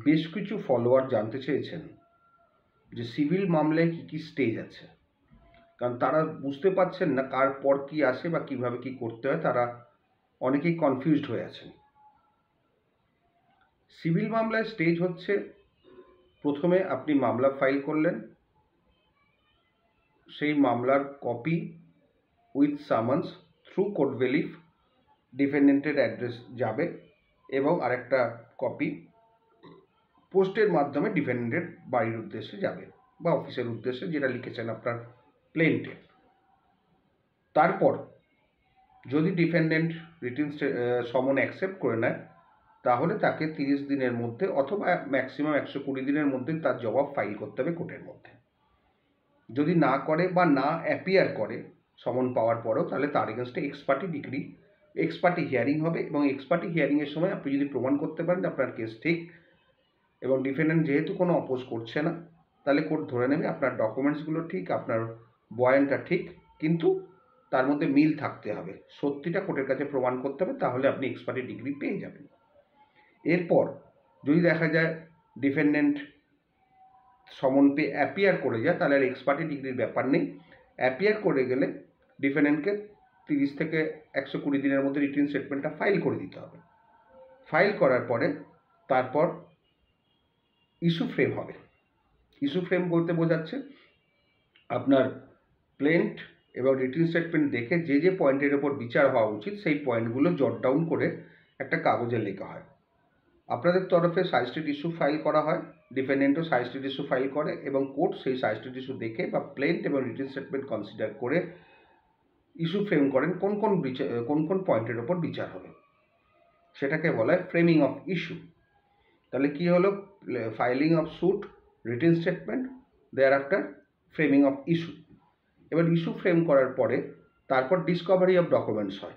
বেশ কিছু ফলোয়ার জানতে চেয়েছেন যে সিভিল মামলায় কী কী স্টেজ আছে, কারণ তারা বুঝতে পারছেন না কার পর কী আসে বা কীভাবে কী করতে হয়। তারা অনেকেই কনফিউজড হয়ে আছেন। সিভিল মামলায় স্টেজ হচ্ছে, প্রথমে আপনি মামলা ফাইল করলেন, সেই মামলার copy with summons through court bailiff ডিফেন্ডেন্টের অ্যাড্রেস যাবে এবং আরেকটা কপি পোস্টের মাধ্যমে ডিফেন্ডেন্টের বাড়ির উদ্দেশ্যে যাবে বা অফিসের উদ্দেশ্যে, যেটা লিখেছেন আপনার প্লেন্টে। তারপর যদি ডিফেন্ডেন্ট রিটেন সমন অ্যাকসেপ্ট করে নেয়, তাহলে তাকে 30 দিনের মধ্যে অথবা ম্যাক্সিমাম 120 দিনের মধ্যে তার জবাব ফাইল করতে হবে কোর্টের মধ্যে। যদি না করে বা না অ্যাপিয়ার করে সমন পাওয়ার পরেও, তাহলে তার এগেনস্টে এক্সপার্টি হিয়ারিং হবে এবং এক্সপার্টি হিয়ারিংয়ের সময় আপনি যদি প্রমাণ করতে পারেন আপনার কেস ঠিক এবং ডিফেন্ডেন্ট যেহেতু কোনো অপোজ করছে না, তাহলে কোর্ট ধরে নেবে আপনার ডকুমেন্টসগুলো ঠিক, আপনার বয়ানটা ঠিক, কিন্তু তার মধ্যে মিল থাকতে হবে, সত্যিটা কোর্টের কাছে প্রমাণ করতে হবে, তাহলে আপনি এক্সপার্টি ডিগ্রি পেয়ে যাবেন। এরপর যদি দেখা যায় ডিফেন্ডেন্ট সমন পেয়ে অ্যাপিয়ার করে যায়, তাহলে আর এক্সপার্টি ডিগ্রির ব্যাপার নেই। অ্যাপিয়ার করে গেলে ডিফেন্ডেন্টকে 30 থেকে 120 দিনের মধ্যে রিটেন স্টেটমেন্টটা ফাইল করে দিতে হবে। ফাইল করার পরে তারপর ইস্যু ফ্রেম হবে। ইস্যু ফ্রেম বলতে বোঝাচ্ছে আপনার প্লেন্ট এবং রিটেন স্টেটমেন্ট দেখে যে যে পয়েন্টের ওপর বিচার হওয়া উচিত সেই পয়েন্টগুলো জট ডাউন করে একটা কাগজে লেখা হয়। আপনাদের তরফে সাজেস্টেড ইস্যু ফাইল করা হয়, ডিফেন্ডেন্টও সাজেস্টেড ইস্যু ফাইল করে এবং কোর্ট সেই সাজেস্টেড ইস্যু দেখে বা প্লেন্ট এবং রিটেন স্টেটমেন্ট কনসিডার করে ইস্যু ফ্রেম করেন কোন কোন পয়েন্টের ওপর বিচার হবে, সেটাকে বলা হয় ফ্রেমিং অফ ইস্যু। তাহলে কি হলো? Filing of suit, written statement, thereafter framing of issue. এবার ইস্যু ফ্রেম করার পরে তারপর ডিসকভারি অফ ডকুমেন্টস হয়।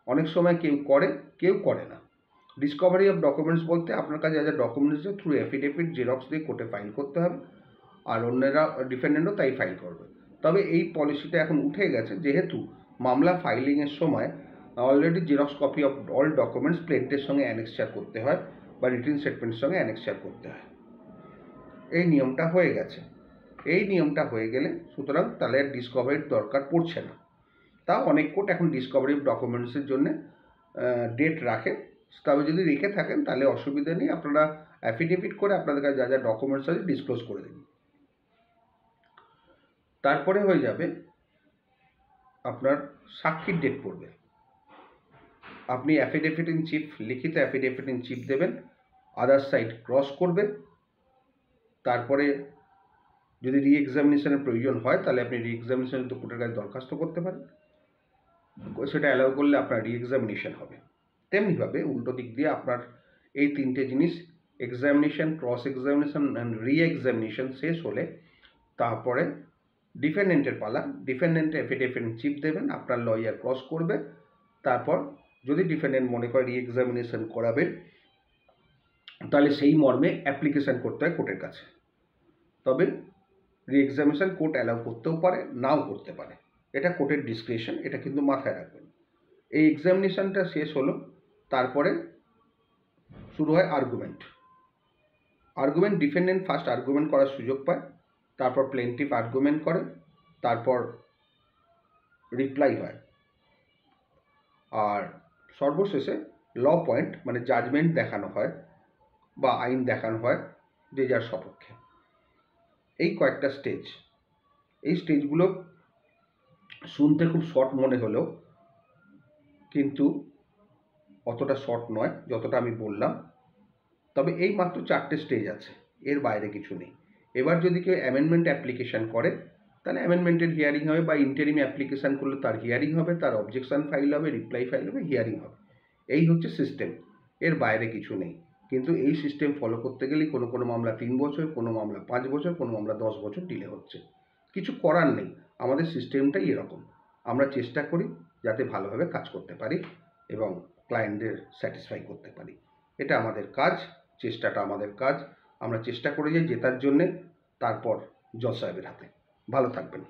অনেক সময় কেউ করে, কেউ করে না। ডিসকভারি অফ ডকুমেন্টস বলতে আপনার কাছে যা যা ডকুমেন্টস থ্রু অ্যাফিডেভিট জেরক্স দিয়ে কোর্টে ফাইল করতে হবে, আর অন্যরা ডিফেন্ডেন্টও তাই ফাইল করবে। তবে এই পলিসিটা এখন উঠে গেছে, যেহেতু মামলা ফাইলিংয়ের সময় already xerox copy of all documents প্লেন্টের সঙ্গে অ্যানেক্সচার করতে হয় বা রিটেন স্টেটমেন্টের সঙ্গে অ্যানেক্সচার করতে হয়। এই নিয়মটা হয়ে গেছে। এই নিয়মটা হয়ে গেলে সুতরাং তাহলে ডিসকভারির দরকার পড়ছে না। তাও অনেক কোর্ট এখন ডিসকভারি ডকুমেন্টসের জন্য ডেট রাখে। তবে যদি রেখে থাকেন তাহলে অসুবিধা নেই, আপনারা অ্যাফিডেভিট করে আপনাদের কাছে যা যা ডকুমেন্টস আছে ডিসক্লোজ করে দিন। তারপরে হয়ে যাবে আপনার সাক্ষীর ডেট পড়বে। আপনি অ্যাফিডেভিট ইন চিফ, লিখিত অ্যাফিডেভিট ইন চিফ দেবেন, আদার সাইড ক্রস করবে। তারপরে যদি রি এক্সামিনেশনের প্রয়োজন হয় তাহলে আপনি রি এক্সামিনেশনের তো কোর্টের কাছে দরখাস্ত করতে পারেন, সেটা অ্যালাউ করলে আপনার রি এক্সামিনেশন হবে। তেমনিভাবে উল্টো দিক দিয়ে আপনার এই তিনটে জিনিস এক্সামিনেশন, ক্রস এক্সামিনেশন অ্যান্ড রি এক্সামিনেশন শেষ হলে তারপরে ডিফেন্ডেন্টের পালা। ডিফেন্ডেন্টের অ্যাফিডেভিট চিফ দেবেন, আপনার লয়ার ক্রস করবে। তারপর যদি ডিফেন্ডেন্ট মনে করে রি এক্সামিনেশন করাবেন তাহলে সেই মর্মে অ্যাপ্লিকেশান করতে হয় কোর্টের কাছে। তবে রি এক্সামিনেশন কোর্ট অ্যালাউ করতেও পারে, নাও করতে পারে, এটা কোর্টের ডিসক্রিপশন, এটা কিন্তু মাথায় রাখবেন। এই এক্সামিনেশনটা শেষ হলো, তারপরে শুরু হয় আর্গুমেন্ট। ডিফেন্ডেন্ট ফার্স্ট আর্গুমেন্ট করার সুযোগ পায়, তারপর প্লেন্টিফ আর্গুমেন্ট করে, তারপর রিপ্লাই হয়, আর সর্বশেষে ল পয়েন্ট মানে জাজমেন্ট দেখানো হয় বা আইন দেখানো হয় যে যার সপক্ষে। এই কয়েকটা স্টেজ। এই স্টেজগুলো শুনতে খুব শর্ট মনে হলেও কিন্তু অতটা শর্ট নয় যতটা আমি বললাম। তবে এই মাত্র 4টে স্টেজ আছে, এর বাইরে কিছু নেই। এবার যদি কেউ অ্যামেন্ডমেন্ট অ্যাপ্লিকেশান করে তাহলে অ্যামেন্ডমেন্টের হিয়ারিং হবে, বা ইন্টারিম অ্যাপ্লিকেশান করলে তার হিয়ারিং হবে, তার অবজেকশান ফাইল হবে, রিপ্লাই ফাইল হবে, হিয়ারিং হবে। এই হচ্ছে সিস্টেম, এর বাইরে কিছু নেই। কিন্তু এই সিস্টেম ফলো করতে গেলেই কোনো কোনো মামলা 3 বছর, কোনো মামলা 5 বছর, কোনো মামলা 10 বছর ডিলে হচ্ছে। কিছু করার নেই, আমাদের সিস্টেমটাই এরকম। আমরা চেষ্টা করি যাতে ভালোভাবে কাজ করতে পারি এবং ক্লায়েন্টদের স্যাটিসফাই করতে পারি। এটা আমাদের কাজ, চেষ্টাটা আমাদের কাজ। আমরা চেষ্টা করে যাই জেতার জন্যে, তারপর জজ সাহেবের হাতে। ভালো থাকবেন।